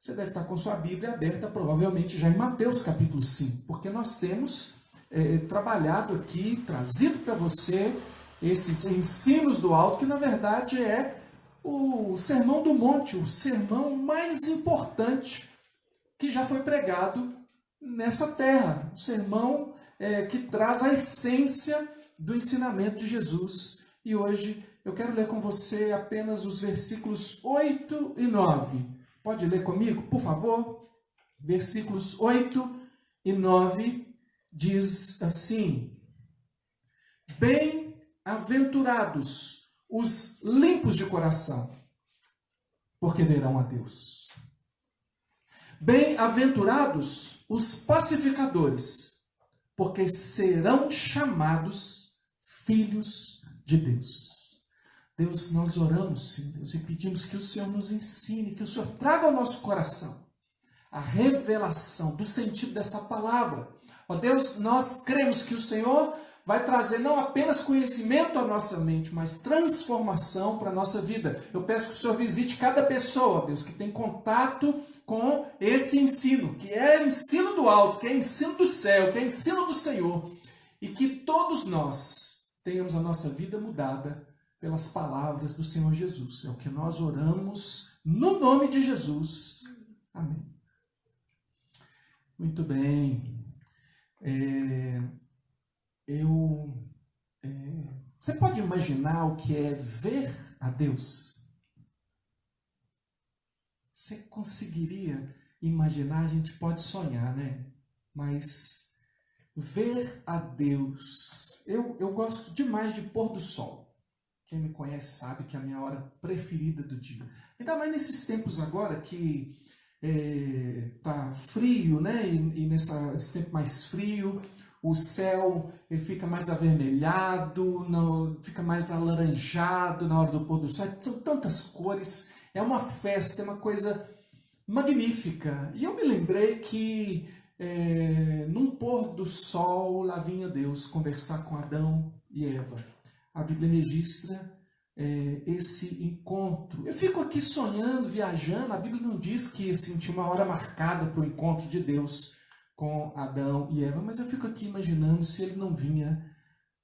Você deve estar com sua Bíblia aberta, provavelmente já em Mateus capítulo 5, porque nós temos trabalhado aqui, trazido para você esses ensinos do alto, que na verdade é o Sermão do Monte, o sermão mais importante que já foi pregado nessa terra. O sermão que traz a essência do ensinamento de Jesus. E hoje eu quero ler com você apenas os versículos 8 e 9. Pode ler comigo, por favor? Versículos 8 e 9 diz assim: Bem-aventurados os limpos de coração, porque verão a Deus. Bem-aventurados os pacificadores, porque serão chamados filhos de Deus. Deus, nós oramos, sim, Deus, e pedimos que o Senhor nos ensine, que o Senhor traga ao nosso coração a revelação do sentido dessa palavra. Ó Deus, nós cremos que o Senhor vai trazer não apenas conhecimento à nossa mente, mas transformação para a nossa vida. Eu peço que o Senhor visite cada pessoa, Deus, que tem contato com esse ensino, que é ensino do alto, que é ensino do céu, que é ensino do Senhor, e que todos nós tenhamos a nossa vida mudada pelas palavras do Senhor Jesus. É o que nós oramos no nome de Jesus. Amém. Muito bem. Você pode imaginar o que é ver a Deus? Você conseguiria imaginar? A gente pode sonhar, né? Mas ver a Deus... Eu gosto demais de pôr do sol. Quem me conhece sabe que é a minha hora preferida do dia. Ainda mais nesses tempos agora que tá frio, né? E nesse tempo mais frio, o céu ele fica mais avermelhado, fica mais alaranjado na hora do pôr do sol. São tantas cores, é uma festa, é uma coisa magnífica. E eu me lembrei que num pôr do sol lá vinha Deus conversar com Adão e Eva. A Bíblia registra esse encontro. Eu fico aqui sonhando, viajando. A Bíblia não diz que assim, tinha uma hora marcada para o encontro de Deus com Adão e Eva, mas eu fico aqui imaginando se ele não vinha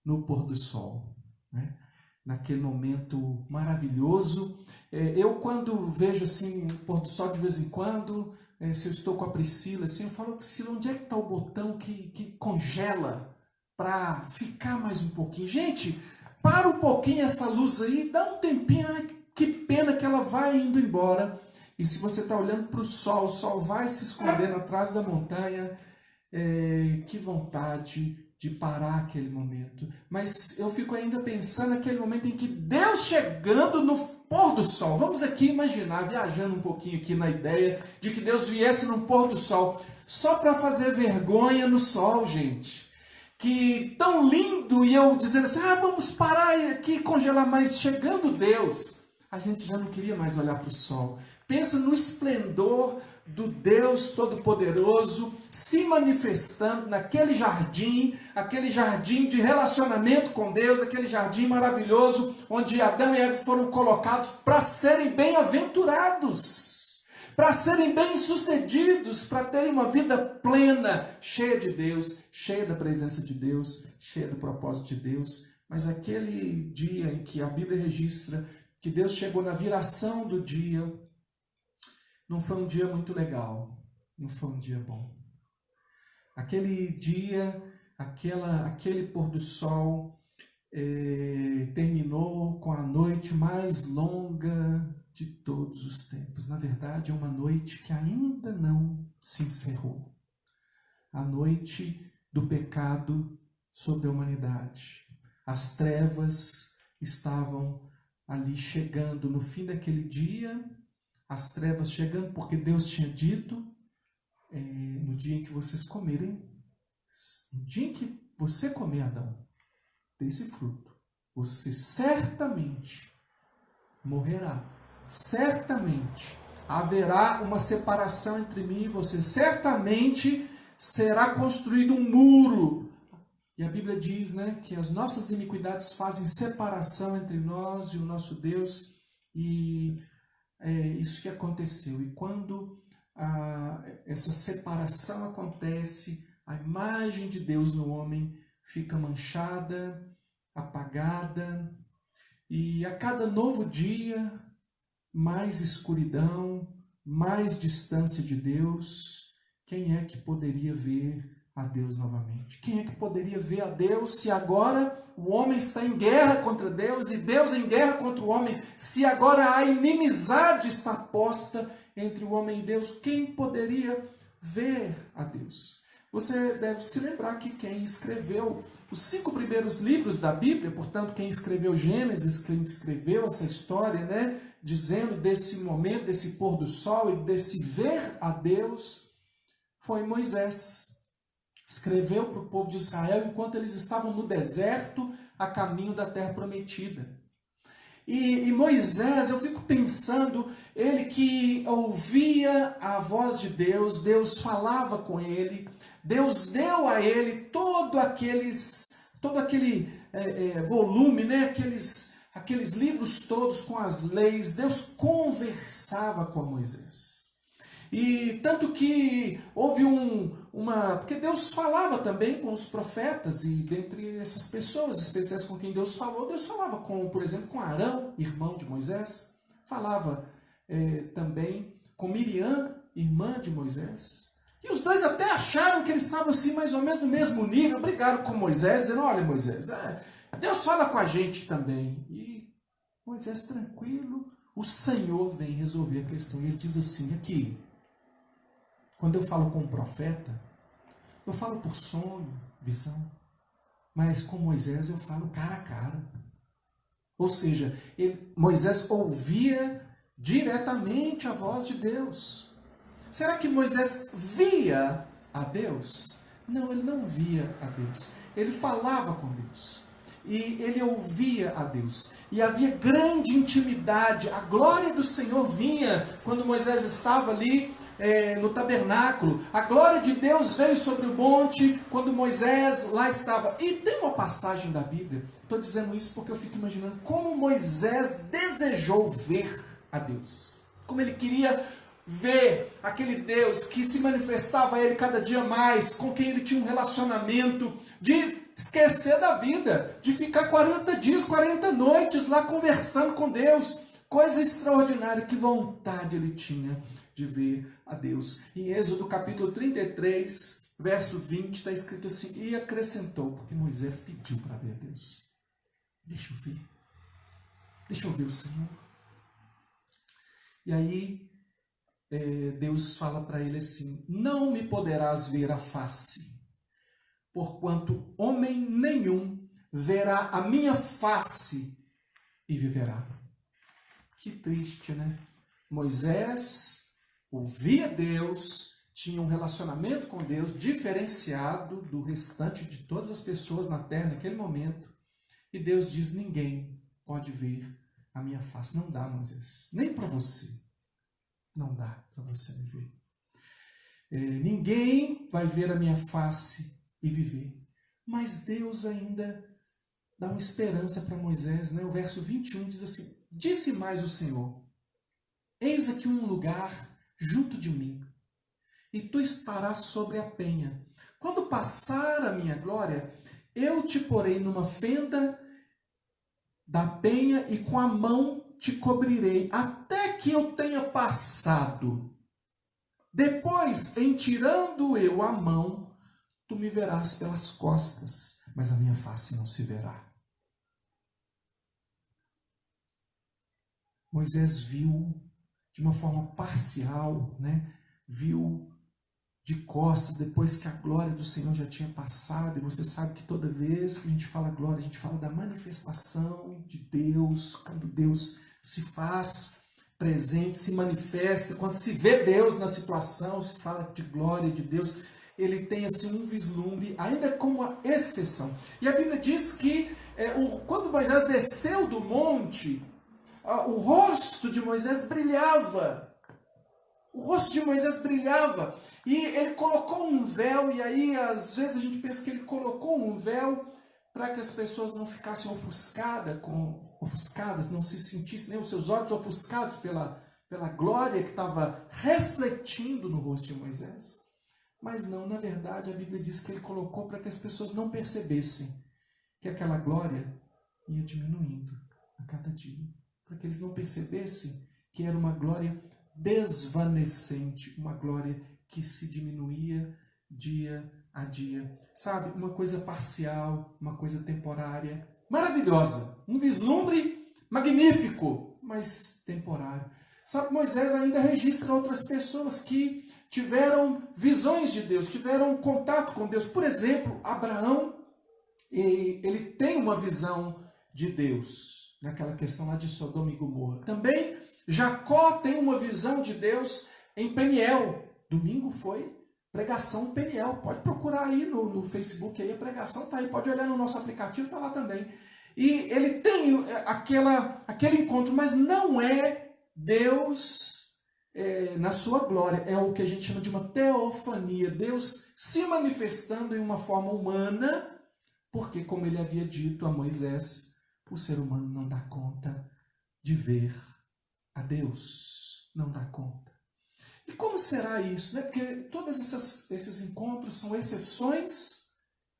no pôr do sol, né? Naquele momento maravilhoso. Eu quando vejo assim o pôr do sol de vez em quando, se eu estou com a Priscila, assim, eu falo: Priscila, onde é que está o botão que congela para ficar mais um pouquinho? Gente, para um pouquinho essa luz aí, dá um tempinho. Ai, que pena que ela vai indo embora. E se você está olhando para o sol vai se escondendo atrás da montanha. Que vontade de parar aquele momento. Mas eu fico ainda pensando naquele momento em que Deus chegando no pôr do sol. Vamos aqui imaginar, viajando um pouquinho aqui na ideia de que Deus viesse no pôr do sol, só para fazer vergonha no sol, gente. Que tão lindo, e eu dizendo assim: vamos parar aqui e congelar, mas chegando Deus, a gente já não queria mais olhar para o sol. Pensa no esplendor do Deus Todo-Poderoso se manifestando naquele jardim, aquele jardim de relacionamento com Deus, aquele jardim maravilhoso onde Adão e Eva foram colocados para serem bem-aventurados, para serem bem-sucedidos, para terem uma vida plena, cheia de Deus, cheia da presença de Deus, cheia do propósito de Deus. Mas aquele dia em que a Bíblia registra que Deus chegou na viração do dia, não foi um dia muito legal, não foi um dia bom. Aquele dia, aquele pôr do sol terminou com a noite mais longa de todos os tempos. Na verdade, é uma noite que ainda não se encerrou. A noite do pecado sobre a humanidade. As trevas estavam ali chegando no fim daquele dia. As trevas chegando, porque Deus tinha dito, no dia em que vocês comerem, no dia em que você comer, Adão, desse fruto, você certamente morrerá. Certamente haverá uma separação entre mim e você. Certamente será construído um muro. E a Bíblia diz, né, que as nossas iniquidades fazem separação entre nós e o nosso Deus. E é isso que aconteceu. E quando essa separação acontece, a imagem de Deus no homem fica manchada, apagada, e a cada novo dia, mais escuridão, mais distância de Deus. Quem é que poderia ver a Deus novamente? Quem é que poderia ver a Deus se agora o homem está em guerra contra Deus e Deus em guerra contra o homem? Se agora a inimizade está posta entre o homem e Deus, quem poderia ver a Deus? Você deve se lembrar que quem escreveu os 5 primeiros livros da Bíblia, portanto, quem escreveu Gênesis, quem escreveu essa história, né, dizendo desse momento, desse pôr do sol e desse ver a Deus, foi Moisés. Escreveu para o povo de Israel enquanto eles estavam no deserto, a caminho da terra prometida. E Moisés, eu fico pensando, ele que ouvia a voz de Deus, Deus falava com ele, Deus deu a ele todo aquele volume, né? aqueles livros todos com as leis. Deus conversava com Moisés. E tanto que houve porque Deus falava também com os profetas, e dentre essas pessoas especiais com quem Deus falava por exemplo, com Arão, irmão de Moisés, falava também com Miriam, irmã de Moisés. E os dois até acharam que eles estavam assim, mais ou menos no mesmo nível, brigaram com Moisés, dizendo: olha, Moisés, Deus fala com a gente também. E Moisés, tranquilo, o Senhor vem resolver a questão. E ele diz assim, aqui, quando eu falo com um profeta, eu falo por sonho, visão, mas com Moisés eu falo cara a cara. Ou seja, Moisés ouvia diretamente a voz de Deus. Será que Moisés via a Deus? Não, ele não via a Deus. Ele falava com Deus. E ele ouvia a Deus. E havia grande intimidade. A glória do Senhor vinha quando Moisés estava ali no tabernáculo. A glória de Deus veio sobre o monte quando Moisés lá estava. E tem uma passagem da Bíblia, estou dizendo isso porque eu fico imaginando como Moisés desejou ver a Deus. Como ele queria ver aquele Deus que se manifestava a ele cada dia mais, com quem ele tinha um relacionamento, de esquecer da vida, de ficar 40 dias, 40 noites lá conversando com Deus. Coisa extraordinária, que vontade ele tinha de ver a Deus. Em Êxodo capítulo 33, verso 20, está escrito assim: e acrescentou, porque Moisés pediu para ver a Deus. Deixa eu ver o Senhor. E aí Deus fala para ele assim: não me poderás ver a face, porquanto homem nenhum verá a minha face e viverá. Que triste, né? Moisés ouvia Deus, tinha um relacionamento com Deus diferenciado do restante de todas as pessoas na terra naquele momento. E Deus diz: ninguém pode ver a minha face. Não dá, Moisés. Nem para você. Não dá para você me ver. Ninguém vai ver a minha face e viver. Mas Deus ainda dá uma esperança para Moisés, né? O verso 21 diz assim: disse mais o Senhor: eis aqui um lugar junto de mim, e tu estarás sobre a penha. Quando passar a minha glória, eu te porei numa fenda da penha e com a mão te cobrirei, até que eu tenha passado. Depois, em tirando eu a mão, tu me verás pelas costas, mas a minha face não se verá. Moisés viu de uma forma parcial, né? Viu de costas, depois que a glória do Senhor já tinha passado. E você sabe que toda vez que a gente fala glória, a gente fala da manifestação de Deus, quando Deus se faz presente, se manifesta, quando se vê Deus na situação, se fala de glória de Deus, ele tem assim um vislumbre, ainda como uma exceção. E a Bíblia diz que quando Moisés desceu do monte, o rosto de Moisés brilhava. O rosto de Moisés brilhava. E ele colocou um véu. E aí, às vezes, a gente pensa que ele colocou um véu para que as pessoas não ficassem ofuscadas, não se sentissem, nem os seus olhos ofuscados pela glória que estava refletindo no rosto de Moisés. Mas não, na verdade, a Bíblia diz que ele colocou para que as pessoas não percebessem que aquela glória ia diminuindo a cada dia. Para que eles não percebessem que era uma glória desvanecente, uma glória que se diminuía dia a dia. Sabe, uma coisa parcial, uma coisa temporária, maravilhosa, um vislumbre magnífico, mas temporário. Sabe, Moisés ainda registra outras pessoas que tiveram visões de Deus, tiveram contato com Deus. Por exemplo, Abraão, ele tem uma visão de Deus, naquela questão lá de Sodoma e Gomorra. Também Jacó tem uma visão de Deus em Peniel. Domingo foi pregação em Peniel. Pode procurar aí no Facebook, aí a pregação está aí. Pode olhar no nosso aplicativo, está lá também. E ele tem aquele encontro, mas não é Deus na sua glória. É o que a gente chama de uma teofania. Deus se manifestando em uma forma humana, porque, como ele havia dito a Moisés, o ser humano não dá conta de ver a Deus. Não dá conta. E como será isso? Né? Porque todos esses encontros são exceções,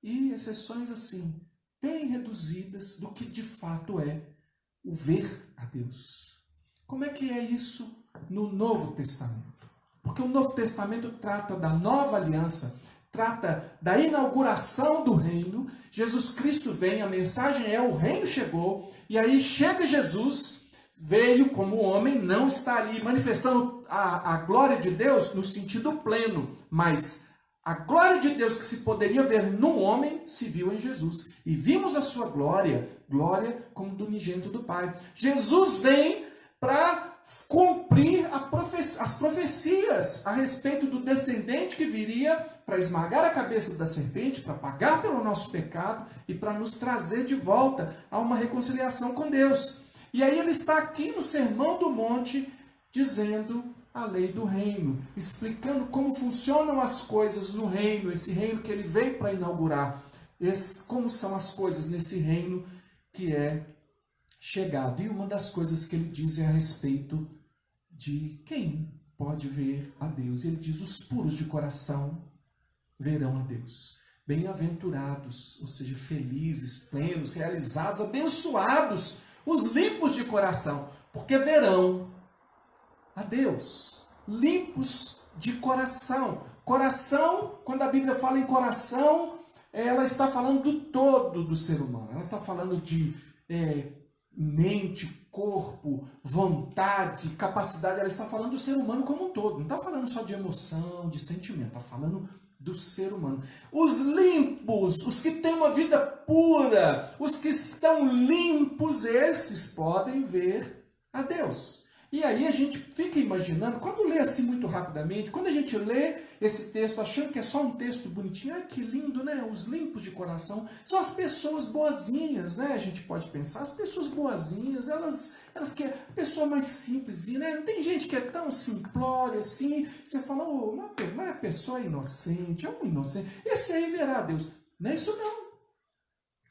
e exceções assim, bem reduzidas do que de fato é o ver a Deus. Como é que é isso no Novo Testamento? Porque o Novo Testamento trata da nova aliança, trata da inauguração do reino. Jesus Cristo vem, a mensagem é: o reino chegou, e aí chega Jesus, veio como homem, não está ali manifestando a glória de Deus no sentido pleno, mas a glória de Deus que se poderia ver no homem se viu em Jesus. E vimos a sua glória, glória como do unigênito do Pai. Jesus vem para cumprir as profecias a respeito do descendente que viria para esmagar a cabeça da serpente, para pagar pelo nosso pecado e para nos trazer de volta a uma reconciliação com Deus. E aí ele está aqui no Sermão do Monte dizendo a lei do reino, explicando como funcionam as coisas no reino, esse reino que ele veio para inaugurar, como são as coisas nesse reino que é chegado. E uma das coisas que ele diz é a respeito de quem pode ver a Deus. Ele diz: os puros de coração verão a Deus. Bem-aventurados, ou seja, felizes, plenos, realizados, abençoados, os limpos de coração, porque verão a Deus. Limpos de coração. Coração, quando a Bíblia fala em coração, ela está falando do todo do ser humano. Ela está falando de mente, corpo, vontade, capacidade. Ela está falando do ser humano como um todo. Não está falando só de emoção, de sentimento. Está falando do ser humano. Os limpos, os que têm uma vida pura, os que estão limpos, esses podem ver a Deus. E aí a gente fica imaginando, quando lê assim muito rapidamente, quando a gente lê esse texto achando que é só um texto bonitinho, ai que lindo, né? Os limpos de coração são as pessoas boazinhas, né? A gente pode pensar, as pessoas boazinhas, elas querem a pessoa mais simples, né? Não tem gente que é tão simplória assim, você fala, oh, uma pessoa inocente, é um inocente, esse aí verá a Deus. Não é isso não.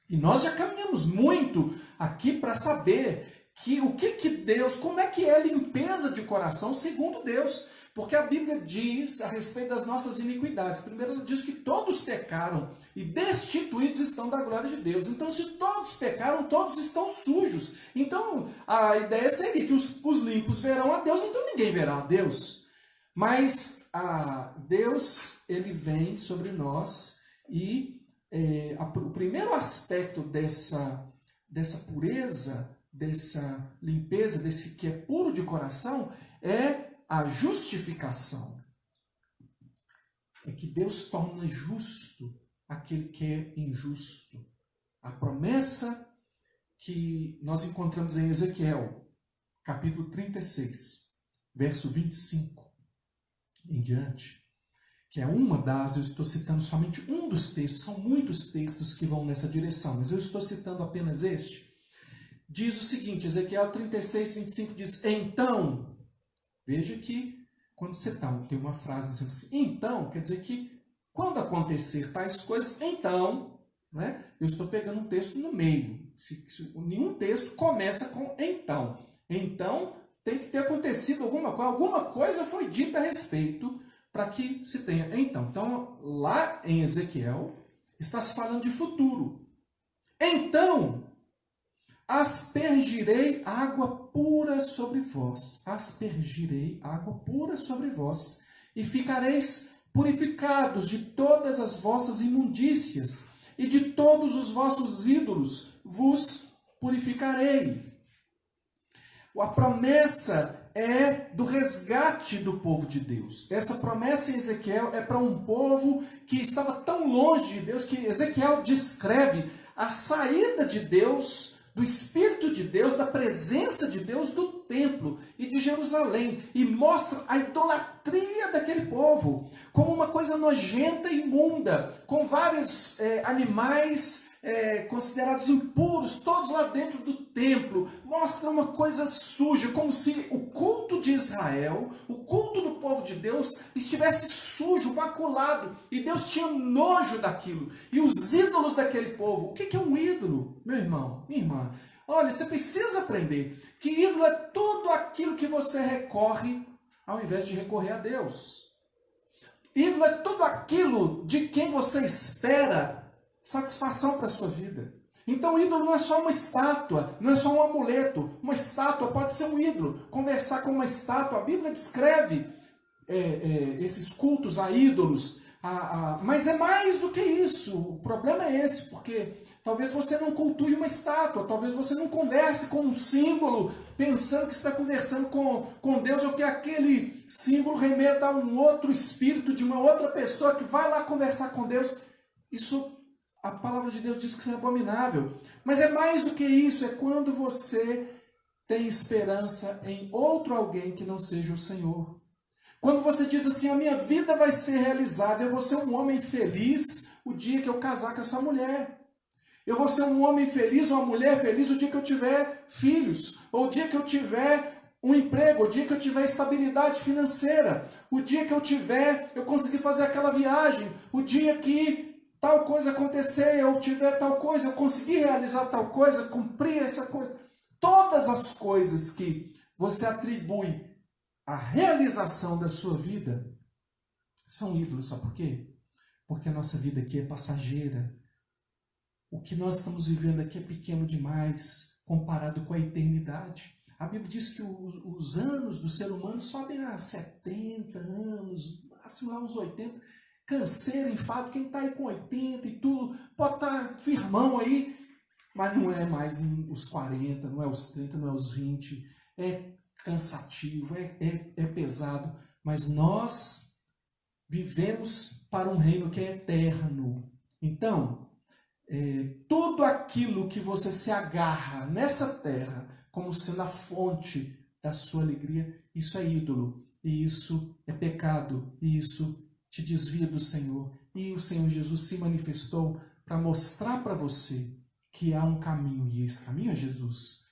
E nós já caminhamos muito aqui para saber o que Deus, como é que é a limpeza de coração segundo Deus. Porque a Bíblia diz a respeito das nossas iniquidades. Primeiro ela diz que todos pecaram e destituídos estão da glória de Deus. Então se todos pecaram, todos estão sujos. Então a ideia seria que os limpos verão a Deus, então ninguém verá a Deus. Mas Deus, ele vem sobre nós e o primeiro aspecto dessa pureza, dessa limpeza, desse que é puro de coração, é a justificação. É que Deus torna justo aquele que é injusto. A promessa que nós encontramos em Ezequiel, capítulo 36, verso 25 em diante, que é uma das, eu estou citando somente um dos textos, são muitos textos que vão nessa direção, mas eu estou citando apenas este. Diz o seguinte, Ezequiel 36, 25 diz: então, veja que quando você tem uma frase dizendo assim, então, quer dizer que quando acontecer tais coisas, então, né, eu estou pegando um texto no meio. Nenhum texto começa com então. Então tem que ter acontecido alguma coisa foi dita a respeito para que se tenha. Então, lá em Ezequiel, está se falando de futuro. Então, aspergirei água pura sobre vós, aspergirei água pura sobre vós, e ficareis purificados de todas as vossas imundícias, e de todos os vossos ídolos vos purificarei. A promessa é do resgate do povo de Deus. Essa promessa em Ezequiel é para um povo que estava tão longe de Deus, que Ezequiel descreve a saída de Deus, do Espírito de Deus, da presença de Deus, do templo e de Jerusalém, e mostra a idolatria daquele povo como uma coisa nojenta e imunda, com vários animais considerados impuros, todos lá dentro do templo. Mostra uma coisa suja, como se o culto de Israel, o culto do povo de Deus, estivesse sujo, maculado, e Deus tinha nojo daquilo. E os ídolos daquele povo, o que é um ídolo, meu irmão, minha irmã? Olha, você precisa aprender que ídolo é tudo aquilo que você recorre ao invés de recorrer a Deus. Ídolo é tudo aquilo de quem você espera satisfação para a sua vida. Então, ídolo não é só uma estátua, não é só um amuleto. Uma estátua pode ser um ídolo. Conversar com uma estátua, a Bíblia descreve esses cultos a ídolos. Mas é mais do que isso. O problema é esse, porque talvez você não cultue uma estátua, talvez você não converse com um símbolo, pensando que está conversando com Deus, ou que aquele símbolo remeta a um outro espírito de uma outra pessoa que vai lá conversar com Deus. Isso, a palavra de Deus diz que isso é abominável. Mas é mais do que isso, é quando você tem esperança em outro alguém que não seja o Senhor. Quando você diz assim, a minha vida vai ser realizada, eu vou ser um homem feliz o dia que eu casar com essa mulher. Eu vou ser um homem feliz, uma mulher feliz o dia que eu tiver filhos, ou o dia que eu tiver um emprego, o dia que eu tiver estabilidade financeira, o dia que eu conseguir fazer aquela viagem, o dia que tal coisa acontecer, eu tiver tal coisa, eu conseguir realizar tal coisa, cumprir essa coisa. Todas as coisas que você atribui à realização da sua vida são ídolos, sabe por quê? Porque a nossa vida aqui é passageira. O que nós estamos vivendo aqui é pequeno demais comparado com a eternidade. A Bíblia diz que os anos do ser humano sobem a 70 anos, máximo lá uns 80. Canseiro, enfado, quem está aí com 80 e tudo, pode estar firmão aí, mas não é mais os 40, não é os 30, não é os 20. É cansativo, é pesado, mas nós vivemos para um reino que é eterno. Então, tudo aquilo que você se agarra nessa terra como sendo a fonte da sua alegria, isso é ídolo, e isso é pecado, e isso te desvia do Senhor. E o Senhor Jesus se manifestou para mostrar para você que há um caminho, e esse caminho é Jesus,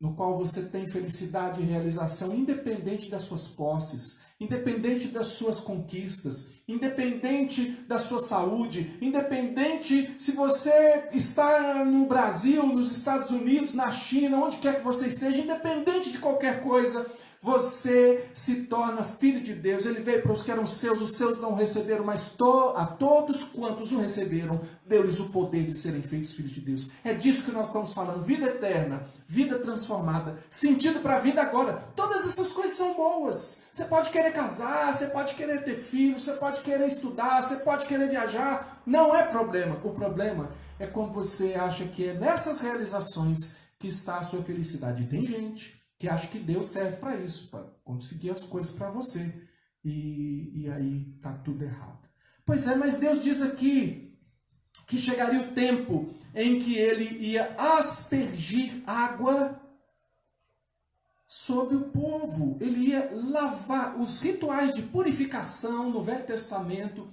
no qual você tem felicidade e realização independente das suas posses, independente das suas conquistas, independente da sua saúde, independente se você está no Brasil, nos Estados Unidos, na China, onde quer que você esteja, independente de qualquer coisa, você se torna filho de Deus. Ele veio para os que eram seus, os seus não receberam, mas a todos quantos o receberam, deu-lhes o poder de serem feitos filhos de Deus. É disso que nós estamos falando, vida eterna, vida transformada, sentido para a vida agora. Todas essas coisas são boas. Você pode querer casar, você pode querer ter filhos, você pode querer estudar, você pode querer viajar, não é problema. O problema é quando você acha que é nessas realizações que está a sua felicidade. E tem gente que acha que Deus serve para isso, para conseguir as coisas para você. E aí está tudo errado. Pois é, mas Deus diz aqui que chegaria o tempo em que ele ia aspergir água sobre o povo. Ele ia lavar. Os rituais de purificação no Velho Testamento,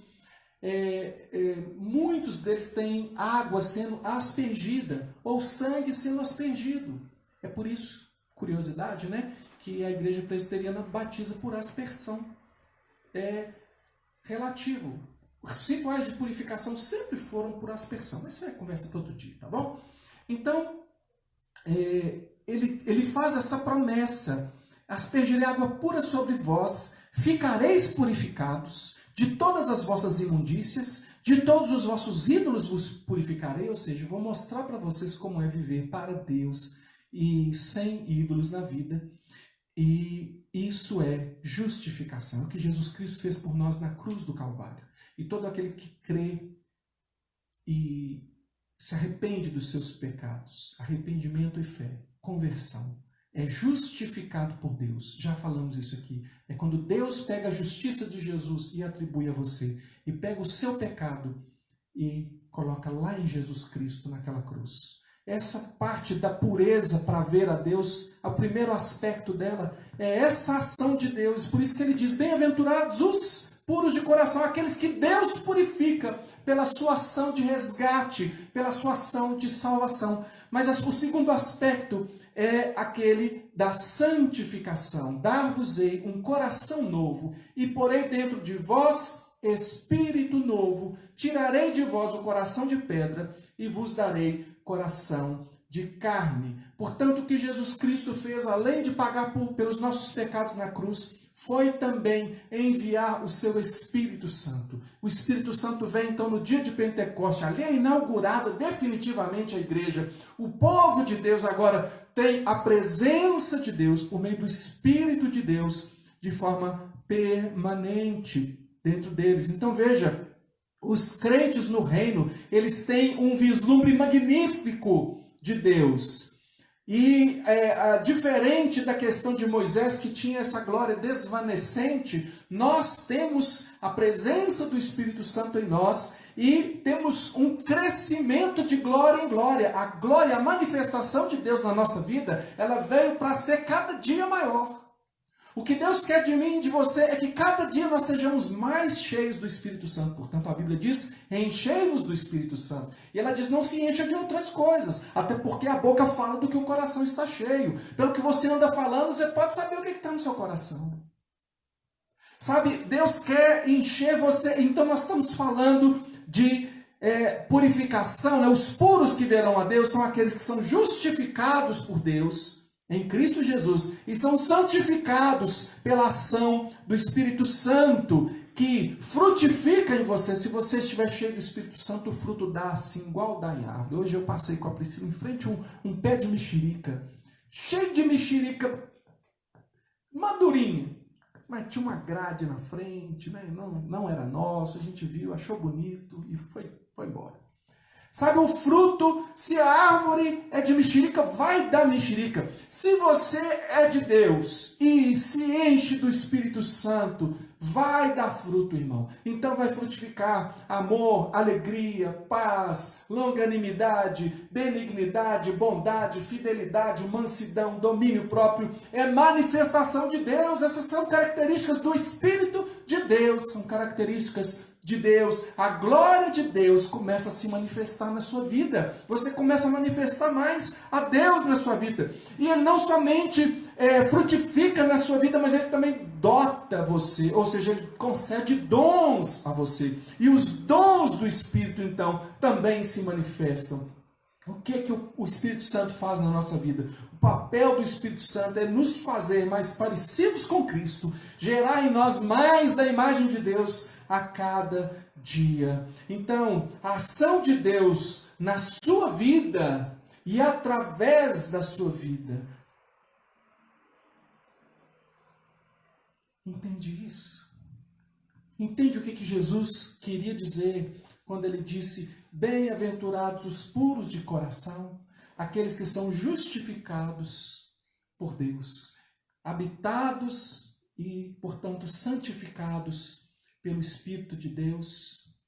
muitos deles têm água sendo aspergida, ou sangue sendo aspergido. É por isso, curiosidade, né, que a igreja presbiteriana batiza por aspersão. É relativo. Os rituais de purificação sempre foram por aspersão, mas isso é conversa para outro dia, tá bom? Então, ele faz essa promessa aspergirei água pura sobre vós, ficareis purificados, de todas as vossas imundícias, de todos os vossos ídolos vos purificarei, ou seja, vou mostrar para vocês como é viver para Deus e sem ídolos na vida. E isso é justificação, é o que Jesus Cristo fez por nós na cruz do Calvário. E todo aquele que crê e se arrepende dos seus pecados, arrependimento e fé, conversão, é justificado por Deus. Já falamos isso aqui. É quando Deus pega a justiça de Jesus e atribui a você, e pega o seu pecado e coloca lá em Jesus Cristo, naquela cruz. Essa parte da pureza para ver a Deus, o primeiro aspecto dela é essa ação de Deus. Por isso que ele diz, bem-aventurados os puros de coração, aqueles que Deus purifica pela sua ação de resgate, pela sua ação de salvação. Mas o segundo aspecto é aquele da santificação. Dar-vos-ei um coração novo e porei dentro de vós espírito novo. Tirarei de vós o coração de pedra e vos darei coração de carne. Portanto, o que Jesus Cristo fez, além de pagar pelos nossos pecados na cruz, foi também enviar o seu Espírito Santo. O Espírito Santo vem então no dia de Pentecoste, ali é inaugurada definitivamente a igreja. O povo de Deus agora tem a presença de Deus por meio do Espírito de Deus de forma permanente dentro deles. Então veja, os crentes no reino, eles têm um vislumbre magnífico de Deus. E diferente da questão de Moisés, que tinha essa glória desvanecente, nós temos a presença do Espírito Santo em nós e temos um crescimento de glória em glória. A glória, a manifestação de Deus na nossa vida, ela veio para ser cada dia maior. O que Deus quer de mim e de você é que cada dia nós sejamos mais cheios do Espírito Santo. Portanto, a Bíblia diz, enchei-vos do Espírito Santo. E ela diz, não se encha de outras coisas. Até porque a boca fala do que o coração está cheio. Pelo que você anda falando, você pode saber o que está no seu coração. Sabe, Deus quer encher você. Então nós estamos falando de purificação, né? Os puros que verão a Deus são aqueles que são justificados por Deus em Cristo Jesus, e são santificados pela ação do Espírito Santo, que frutifica em você. Se você estiver cheio do Espírito Santo, o fruto dá assim, igual dá em árvore. Hoje eu passei com a Priscila em frente a um pé de mexerica, cheio de mexerica, madurinha, mas tinha uma grade na frente, né? Não era nosso, a gente viu, achou bonito e foi embora. Sabe, o fruto, se a árvore é de mexerica, vai dar mexerica. Se você é de Deus e se enche do Espírito Santo, vai dar fruto, irmão. Então vai frutificar amor, alegria, paz, longanimidade, benignidade, bondade, fidelidade, mansidão, domínio próprio. É manifestação de Deus. Essas são características do Espírito de Deus. São características de Deus. A glória de Deus começa a se manifestar na sua vida. Você começa a manifestar mais a Deus na sua vida. E Ele não somente frutifica na sua vida, mas Ele também dota você. Ou seja, Ele concede dons a você. E os dons do Espírito, então, também se manifestam. O que o Espírito Santo faz na nossa vida? O papel do Espírito Santo é nos fazer mais parecidos com Cristo, gerar em nós mais da imagem de Deus a cada dia. Então, a ação de Deus na sua vida e através da sua vida. Entende isso? Entende o que Jesus queria dizer quando ele disse: bem-aventurados os puros de coração, aqueles que são justificados por Deus, habitados e, portanto, santificados pelo Espírito de Deus.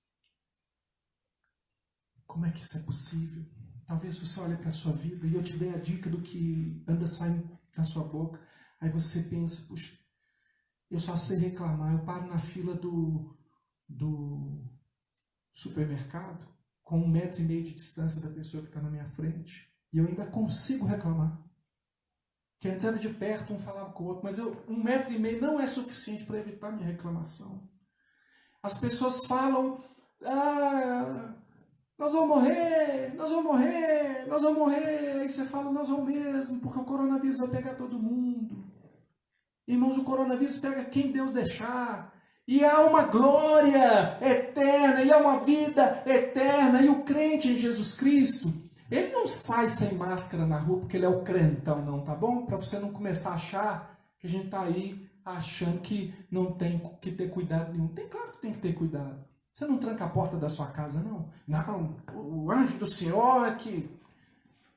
Como é que isso é possível? Talvez você olhe para a sua vida e eu te dei a dica do que anda saindo da sua boca. Aí você pensa, puxa, eu só sei reclamar. Eu paro na fila do supermercado com 1,5 metro de distância da pessoa que está na minha frente e eu ainda consigo reclamar. Que antes era de perto, um falava com o outro, mas 1,5 metro não é suficiente para evitar minha reclamação. As pessoas falam, nós vamos morrer, nós vamos morrer, nós vamos morrer. Aí você fala, nós vamos mesmo, porque o coronavírus vai pegar todo mundo. Irmãos, o coronavírus pega quem Deus deixar. E há uma glória eterna, e há uma vida eterna. E o crente em Jesus Cristo, ele não sai sem máscara na rua porque ele é o crentão, não, tá bom? Para você não começar a achar que a gente está aí achando que não tem que ter cuidado nenhum. Tem, claro que tem que ter cuidado. Você não tranca a porta da sua casa, não? Não, o anjo do Senhor é que,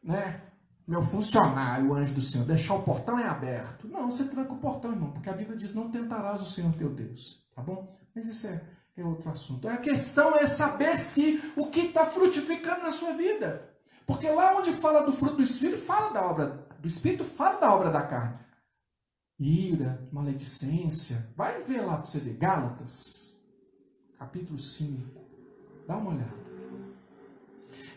né? Meu funcionário, o anjo do Senhor, deixar o portão é aberto. Não, você tranca o portão, irmão, porque a Bíblia diz, não tentarás o Senhor teu Deus, tá bom? Mas isso é outro assunto. A questão é saber se o que está frutificando na sua vida. Porque lá onde fala do fruto do Espírito, fala da obra do Espírito, fala da obra da carne. Ira, maledicência. Vai ver lá para você ver. Gálatas, capítulo 5. Dá uma olhada.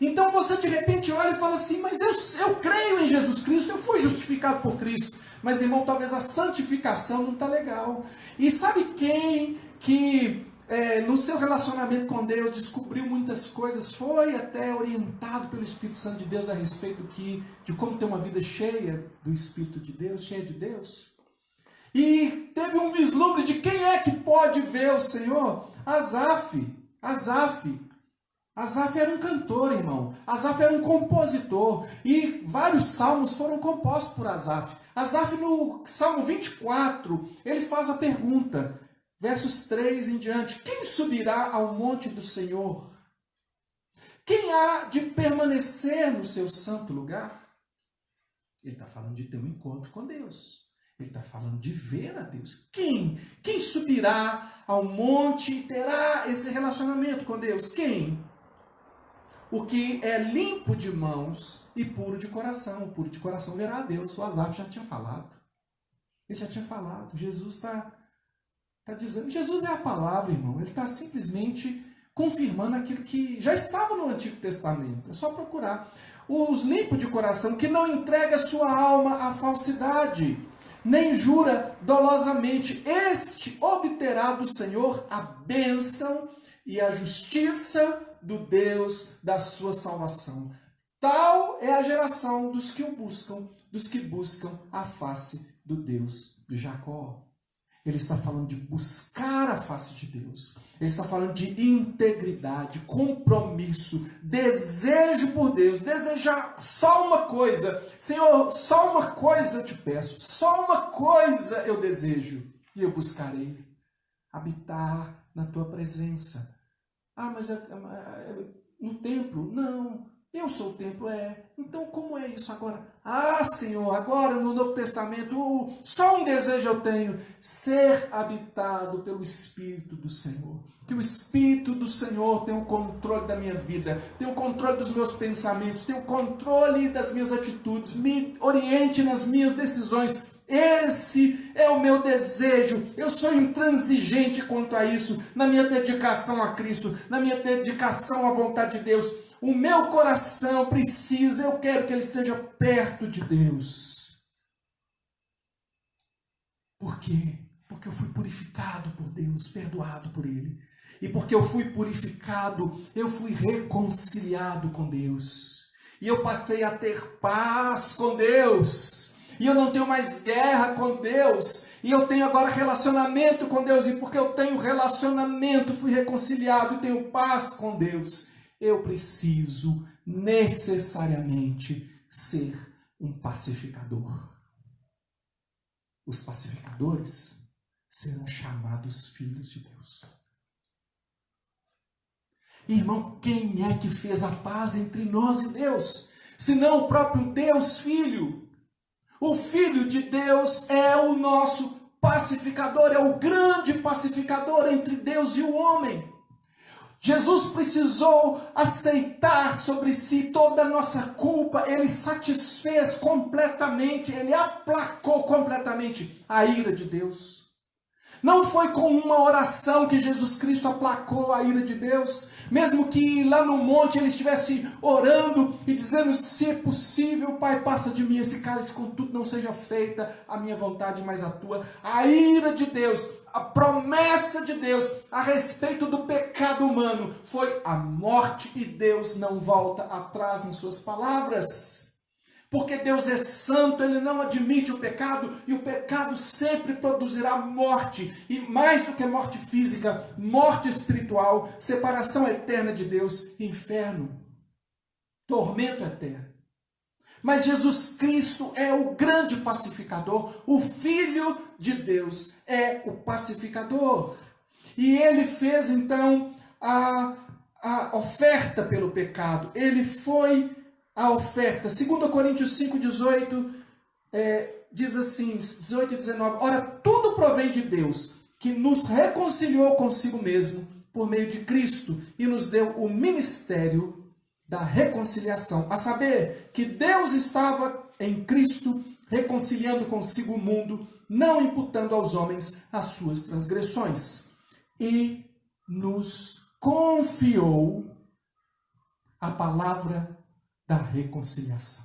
Então você de repente olha e fala assim, mas eu creio em Jesus Cristo, eu fui justificado por Cristo. Mas irmão, talvez a santificação não está legal. E sabe quem que no seu relacionamento com Deus descobriu muitas coisas, foi até orientado pelo Espírito Santo de Deus a respeito de como ter uma vida cheia do Espírito de Deus, cheia de Deus? E teve um vislumbre de quem é que pode ver o Senhor? Asaf era um cantor, irmão. Asaf era um compositor. E vários salmos foram compostos por Asaf. Asaf, no Salmo 24, ele faz a pergunta, versos 3 em diante: quem subirá ao monte do Senhor? Quem há de permanecer no seu santo lugar? Ele está falando de ter um encontro com Deus. Ele está falando de ver a Deus. Quem? Quem subirá ao monte e terá esse relacionamento com Deus? Quem? O que é limpo de mãos e puro de coração. O puro de coração verá a Deus. O Asaf já tinha falado. Ele já tinha falado. Jesus está dizendo. Jesus é a palavra, irmão. Ele está simplesmente confirmando aquilo que já estava no Antigo Testamento. É só procurar. Os limpos de coração, que não entrega sua alma à falsidade, nem jura dolosamente. Este obterá do Senhor a bênção e a justiça do Deus da sua salvação. Tal é a geração dos que o buscam, dos que buscam a face do Deus de Jacó. Ele está falando de buscar a face de Deus. Ele está falando de integridade, compromisso, desejo por Deus. Desejar só uma coisa. Senhor, só uma coisa eu te peço. Só uma coisa eu desejo. E eu buscarei habitar na tua presença. Ah, mas no templo? Não. Eu sou o templo, Então como é isso agora? Ah, Senhor, agora no Novo Testamento, só um desejo eu tenho: ser habitado pelo Espírito do Senhor. Que o Espírito do Senhor tenha o controle da minha vida, tenha o controle dos meus pensamentos, tenha o controle das minhas atitudes, me oriente nas minhas decisões. Esse é o meu desejo. Eu sou intransigente quanto a isso, na minha dedicação a Cristo, na minha dedicação à vontade de Deus. O meu coração precisa, eu quero que ele esteja perto de Deus. Por quê? Porque eu fui purificado por Deus, perdoado por Ele. E porque eu fui purificado, eu fui reconciliado com Deus. E eu passei a ter paz com Deus. E eu não tenho mais guerra com Deus. E eu tenho agora relacionamento com Deus. E porque eu tenho relacionamento, fui reconciliado e tenho paz com Deus. Eu preciso necessariamente ser um pacificador. Os pacificadores serão chamados filhos de Deus. Irmão, quem é que fez a paz entre nós e Deus? Senão o próprio Deus Filho. O Filho de Deus é o nosso pacificador, é o grande pacificador entre Deus e o homem. Jesus precisou aceitar sobre si toda a nossa culpa. Ele satisfez completamente, ele aplacou completamente a ira de Deus. Não foi com uma oração que Jesus Cristo aplacou a ira de Deus. Mesmo que lá no monte ele estivesse orando e dizendo: se é possível, Pai, passa de mim esse cálice, contudo não seja feita a minha vontade, mas a tua. A ira de Deus, a promessa de Deus a respeito do pecado humano foi a morte, e Deus não volta atrás nas suas palavras. Porque Deus é santo, Ele não admite o pecado, e o pecado sempre produzirá morte, e mais do que morte física, morte espiritual, separação eterna de Deus, inferno, tormento eterno. Mas Jesus Cristo é o grande pacificador, o Filho de Deus é o pacificador. E Ele fez então a oferta pelo pecado, Ele foi a oferta. 2 Coríntios 5,18 diz assim, 18 e 19, ora, tudo provém de Deus, que nos reconciliou consigo mesmo, por meio de Cristo, e nos deu o ministério da reconciliação, a saber, que Deus estava em Cristo, reconciliando consigo o mundo, não imputando aos homens as suas transgressões, e nos confiou a palavra da reconciliação.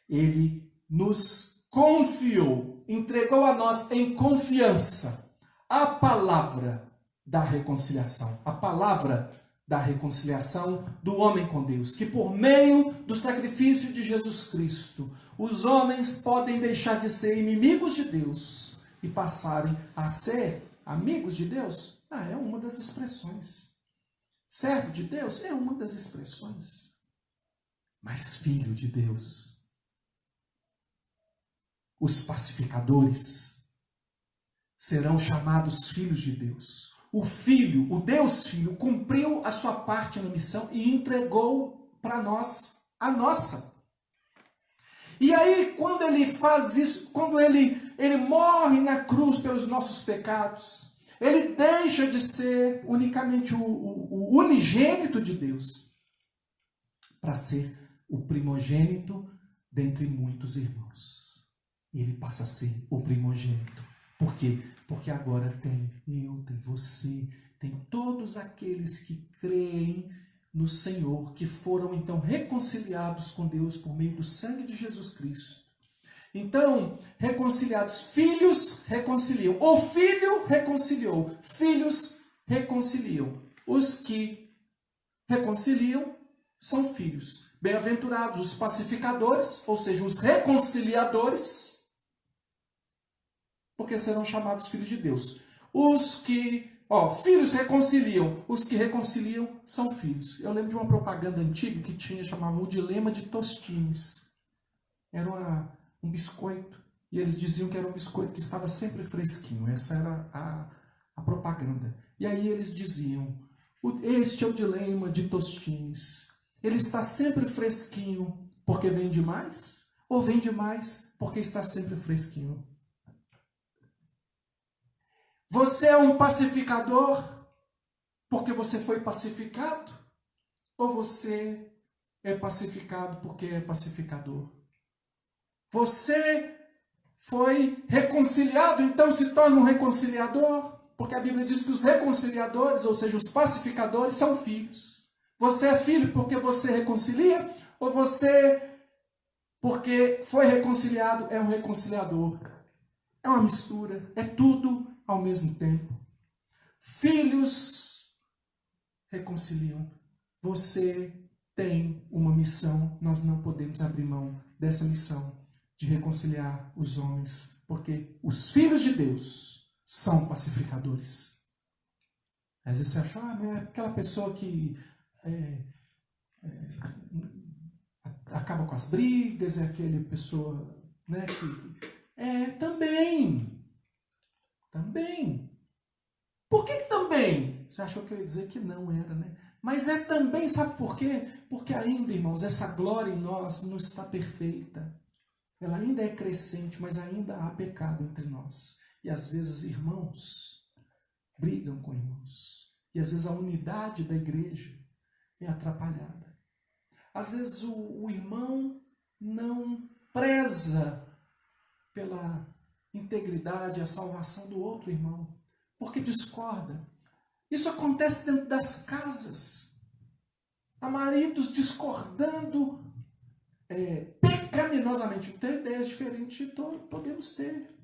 Ele nos confiou, entregou a nós em confiança a palavra da reconciliação, a palavra da reconciliação do homem com Deus, que por meio do sacrifício de Jesus Cristo, os homens podem deixar de ser inimigos de Deus e passarem a ser amigos de Deus. É uma das expressões. Servo de Deus é uma das expressões. Mas filho de Deus, os pacificadores serão chamados filhos de Deus. O Filho, o Deus Filho, cumpriu a sua parte na missão e entregou para nós a nossa. E aí, quando ele faz isso, quando ele morre na cruz pelos nossos pecados, ele deixa de ser unicamente o unigênito de Deus para ser o primogênito dentre muitos irmãos. Ele passa a ser o primogênito. Por quê? Porque agora tem eu, tem você, tem todos aqueles que creem no Senhor, que foram então reconciliados com Deus por meio do sangue de Jesus Cristo. Então, reconciliados, filhos reconciliam. O Filho reconciliou, filhos reconciliam. Os que reconciliam são filhos. Bem-aventurados os pacificadores, ou seja, os reconciliadores, porque serão chamados filhos de Deus. Os que, filhos reconciliam, os que reconciliam são filhos. Eu lembro de uma propaganda antiga que chamava o dilema de Tostines. Era um biscoito, e eles diziam que era um biscoito que estava sempre fresquinho. Essa era a propaganda. E aí eles diziam, este é o dilema de Tostines. Ele está sempre fresquinho porque vem demais? Ou vem demais porque está sempre fresquinho? Você é um pacificador porque você foi pacificado? Ou você é pacificado porque é pacificador? Você foi reconciliado, então se torna um reconciliador? Porque a Bíblia diz que os reconciliadores, ou seja, os pacificadores, são filhos. Você é filho porque você reconcilia? Ou você, porque foi reconciliado, é um reconciliador? É uma mistura, é tudo ao mesmo tempo. Filhos reconciliam. Você tem uma missão, nós não podemos abrir mão dessa missão de reconciliar os homens, porque os filhos de Deus são pacificadores. Às vezes você acha, mas é aquela pessoa que acaba com as brigas, é aquela pessoa, né, que também. Por que também? Você achou que eu ia dizer que não era, né? Mas é também, sabe por quê? Porque ainda, irmãos, essa glória em nós não está perfeita. Ela ainda é crescente, mas ainda há pecado entre nós. E às vezes irmãos brigam com irmãos. E às vezes a unidade da igreja é atrapalhada. Às vezes o irmão não preza pela integridade e a salvação do outro irmão, porque discorda. Isso acontece dentro das casas. Há maridos discordando pecaminosamente. Ter ideias diferentes podemos ter.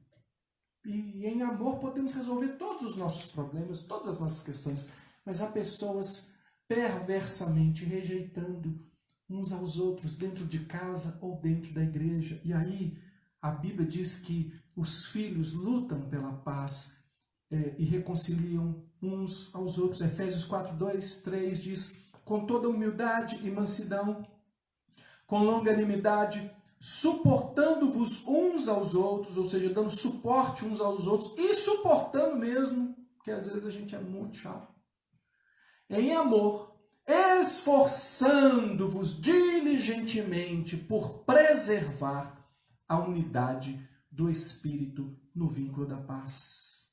E em amor podemos resolver todos os nossos problemas, todas as nossas questões. Mas há pessoas perversamente rejeitando uns aos outros, dentro de casa ou dentro da igreja. E aí a Bíblia diz que os filhos lutam pela paz e reconciliam uns aos outros. Efésios 4, 2, 3 diz: com toda humildade e mansidão, com longanimidade, suportando-vos uns aos outros, ou seja, dando suporte uns aos outros e suportando mesmo, porque às vezes a gente é muito chato. Em amor, esforçando-vos diligentemente por preservar a unidade do Espírito no vínculo da paz.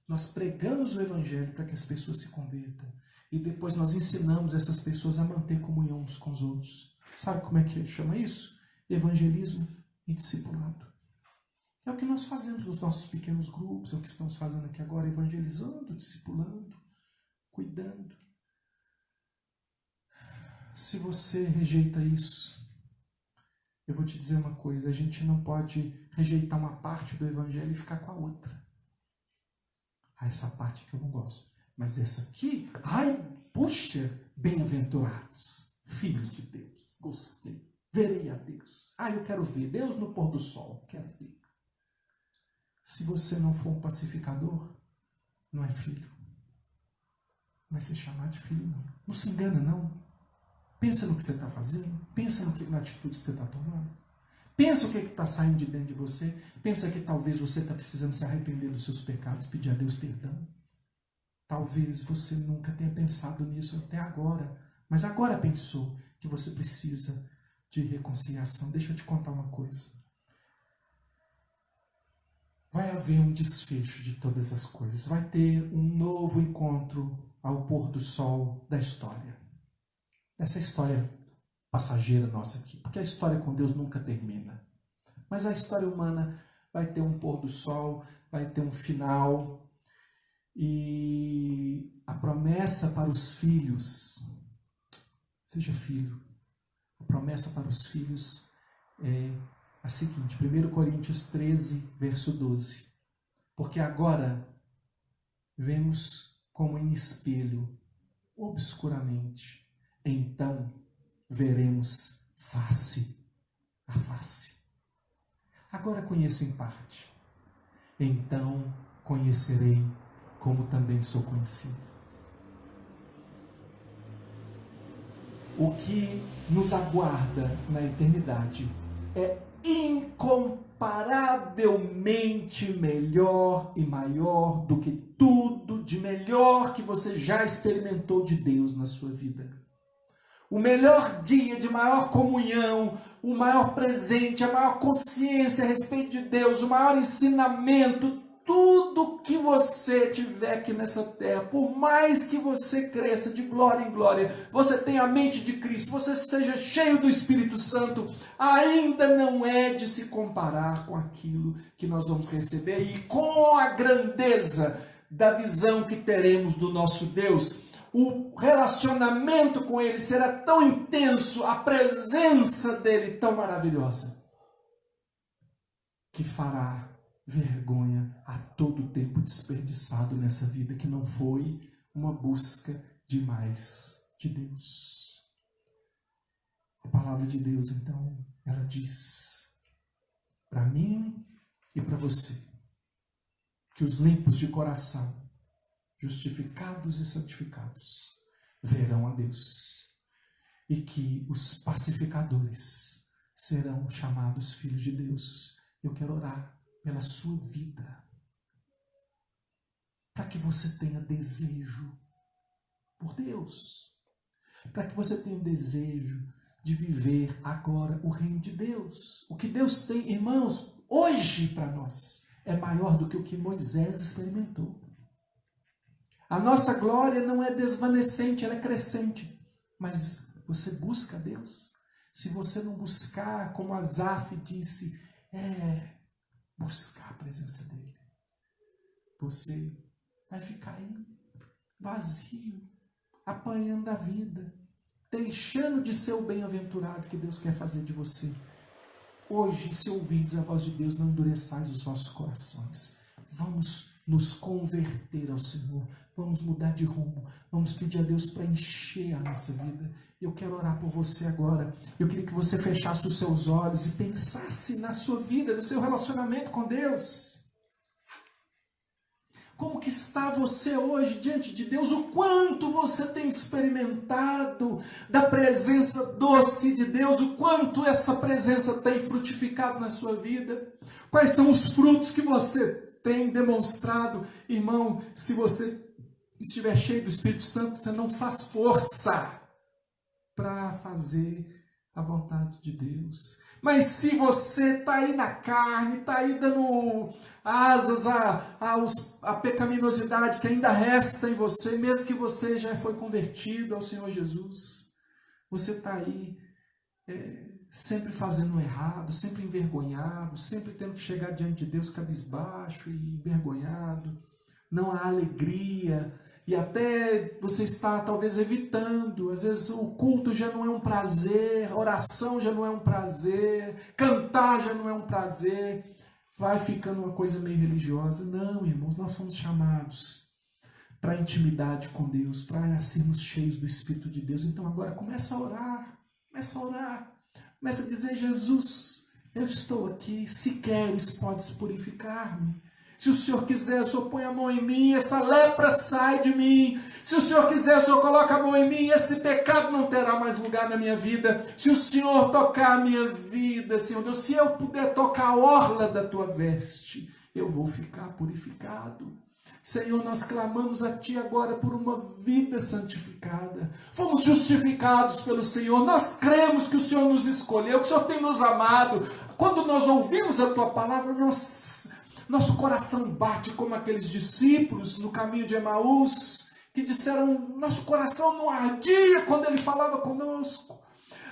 Nós pregamos o Evangelho para que as pessoas se convertam. E depois nós ensinamos essas pessoas a manter comunhão uns com os outros. Sabe como é que chama isso? Evangelismo e discipulado. É o que nós fazemos nos nossos pequenos grupos, é o que estamos fazendo aqui agora, evangelizando, discipulando, cuidando. Se você rejeita isso, eu vou te dizer uma coisa: a gente não pode rejeitar uma parte do Evangelho e ficar com a outra. Essa parte que eu não gosto. Mas essa aqui, puxa, bem-aventurados, filhos de Deus, gostei, verei a Deus. Eu quero ver Deus no pôr do sol, quero ver. Se você não for um pacificador, não é filho. Não vai ser chamado de filho, não. Não se engana, não. Pensa no que você está fazendo, pensa na atitude que você está tomando. Pensa o que está saindo de dentro de você. Pensa que talvez você está precisando se arrepender dos seus pecados, pedir a Deus perdão. Talvez você nunca tenha pensado nisso até agora, mas agora pensou que você precisa de reconciliação. Deixa eu te contar uma coisa. Vai haver um desfecho de todas as coisas. Vai ter um novo encontro ao pôr do sol da história. Essa história passageira nossa aqui, porque a história com Deus nunca termina. Mas a história humana vai ter um pôr do sol, vai ter um final. E a promessa para os filhos, seja filho, a promessa para os filhos é a seguinte: 1 Coríntios 13, verso 12. Porque agora vemos como em espelho, obscuramente, então veremos face a face. Agora conheço em parte, então conhecerei como também sou conhecido. O que nos aguarda na eternidade é incomparavelmente melhor e maior do que tudo de melhor que você já experimentou de Deus na sua vida. O melhor dia de maior comunhão, o maior presente, a maior consciência a respeito de Deus, o maior ensinamento, tudo que você tiver aqui nessa terra, por mais que você cresça de glória em glória, você tenha a mente de Cristo, você seja cheio do Espírito Santo, ainda não é de se comparar com aquilo que nós vamos receber e com a grandeza da visão que teremos do nosso Deus. O relacionamento com Ele será tão intenso, a presença dEle tão maravilhosa, que fará vergonha a todo o tempo desperdiçado nessa vida, que não foi uma busca demais de Deus. A palavra de Deus, então, ela diz para mim e para você, que os limpos de coração, justificados e santificados, verão a Deus, e que os pacificadores serão chamados filhos de Deus. Eu quero orar pela sua vida, para que você tenha desejo por Deus, para que você tenha o desejo de viver agora o reino de Deus. O que Deus tem, irmãos, hoje para nós, é maior do que o que Moisés experimentou. A nossa glória não é desvanecente, ela é crescente. Mas você busca Deus? Se você não buscar, como Asaf disse, buscar a presença dele, você vai ficar aí, vazio, apanhando a vida, deixando de ser o bem-aventurado que Deus quer fazer de você. Hoje, se ouvirdes a voz de Deus, não endureçais os vossos corações. Vamos nos converter ao Senhor. Vamos mudar de rumo. Vamos pedir a Deus para encher a nossa vida. Eu quero orar por você agora. Eu queria que você fechasse os seus olhos e pensasse na sua vida, no seu relacionamento com Deus. Como que está você hoje diante de Deus? O quanto você tem experimentado da presença doce de Deus? O quanto essa presença tem frutificado na sua vida? Quais são os frutos que você tem demonstrado? Irmão, se você estiver cheio do Espírito Santo, você não faz força para fazer a vontade de Deus. Mas se você está aí na carne, está aí dando asas à pecaminosidade que ainda resta em você, mesmo que você já foi convertido ao Senhor Jesus, você está aí sempre fazendo errado, sempre envergonhado, sempre tendo que chegar diante de Deus cabisbaixo e envergonhado, não há alegria, e até você está talvez evitando, às vezes o culto já não é um prazer, a oração já não é um prazer, cantar já não é um prazer, vai ficando uma coisa meio religiosa. Não, irmãos, nós somos chamados para a intimidade com Deus, para sermos cheios do Espírito de Deus. Então agora começa a orar, começa a dizer: Jesus, eu estou aqui, se queres podes purificar-me. Se o Senhor quiser, o Senhor põe a mão em mim, essa lepra sai de mim. Se o Senhor quiser, o Senhor coloca a mão em mim, esse pecado não terá mais lugar na minha vida. Se o Senhor tocar a minha vida, Senhor Deus, se eu puder tocar a orla da tua veste, eu vou ficar purificado. Senhor, nós clamamos a Ti agora por uma vida santificada. Fomos justificados pelo Senhor. Nós cremos que o Senhor nos escolheu, que o Senhor tem nos amado. Quando nós ouvimos a Tua palavra, nosso coração bate como aqueles discípulos no caminho de Emaús, que disseram: nosso coração não ardia quando Ele falava conosco.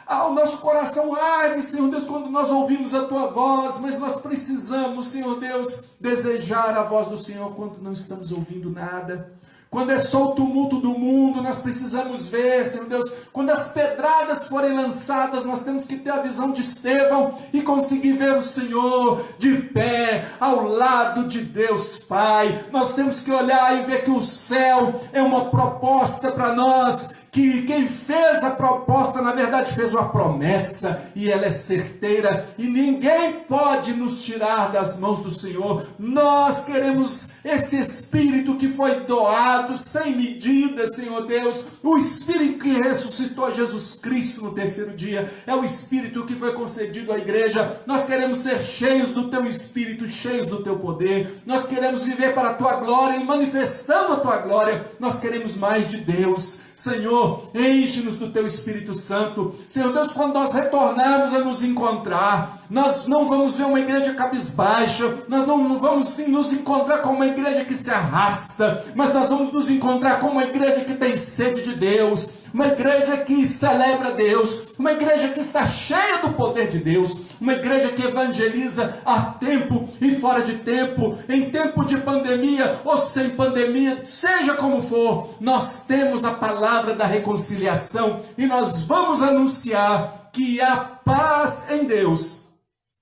O nosso coração arde, Senhor Deus, quando nós ouvimos a Tua voz, mas nós precisamos, Senhor Deus, desejar a voz do Senhor quando não estamos ouvindo nada. Quando é só o tumulto do mundo, nós precisamos ver, Senhor Deus, quando as pedradas forem lançadas, nós temos que ter a visão de Estevão e conseguir ver o Senhor de pé, ao lado de Deus Pai. Nós temos que olhar e ver que o céu é uma proposta para nós, que quem fez a proposta, na verdade, fez uma promessa, e ela é certeira, e ninguém pode nos tirar das mãos do Senhor. Nós queremos esse Espírito que foi doado, sem medida, Senhor Deus, o Espírito que ressuscitou Jesus Cristo no terceiro dia, é o Espírito que foi concedido à igreja. Nós queremos ser cheios do Teu Espírito, cheios do Teu poder. Nós queremos viver para a Tua glória, e manifestando a Tua glória, nós queremos mais de Deus. Senhor, enche-nos do Teu Espírito Santo. Senhor Deus, quando nós retornarmos a nos encontrar, nós não vamos ver uma igreja cabisbaixa, nós não vamos sim nos encontrar com uma igreja que se arrasta, mas nós vamos nos encontrar com uma igreja que tem sede de Deus, uma igreja que celebra Deus, uma igreja que está cheia do poder de Deus, uma igreja que evangeliza a tempo e fora de tempo, em tempo de pandemia ou sem pandemia, seja como for, nós temos a palavra da reconciliação e nós vamos anunciar que há paz em Deus,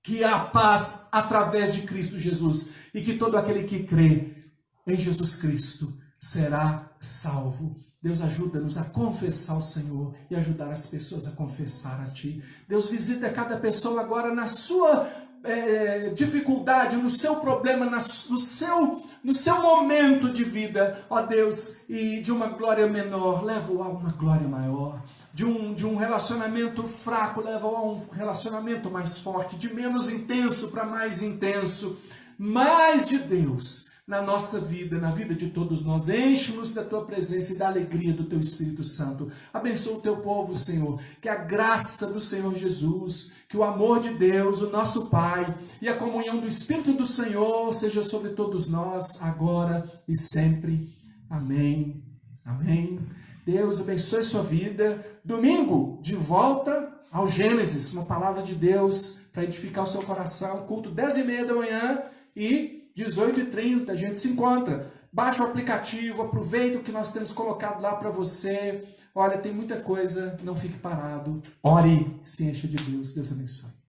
que há paz através de Cristo Jesus, e que todo aquele que crê em Jesus Cristo será salvo. Deus, ajuda-nos a confessar o Senhor e ajudar as pessoas a confessar a Ti. Deus, visita cada pessoa agora na sua dificuldade, no seu problema, no seu momento de vida, ó Deus, e de uma glória menor, leva-o a uma glória maior. De um relacionamento fraco, leva-o a um relacionamento mais forte, de menos intenso para mais intenso. Mais de Deus na nossa vida, na vida de todos nós. Enche-nos da Tua presença e da alegria do Teu Espírito Santo. Abençoa o Teu povo, Senhor. Que a graça do Senhor Jesus, que o amor de Deus, o nosso Pai, e a comunhão do Espírito do Senhor seja sobre todos nós, agora e sempre. Amém. Amém. Deus abençoe sua vida. Domingo, de volta ao Gênesis, uma palavra de Deus para edificar o seu coração. Culto 10h30 da manhã e 18h30, a gente se encontra. Baixa o aplicativo, aproveita o que nós temos colocado lá para você. Olha, tem muita coisa, não fique parado. Ore, se encha de Deus. Deus abençoe.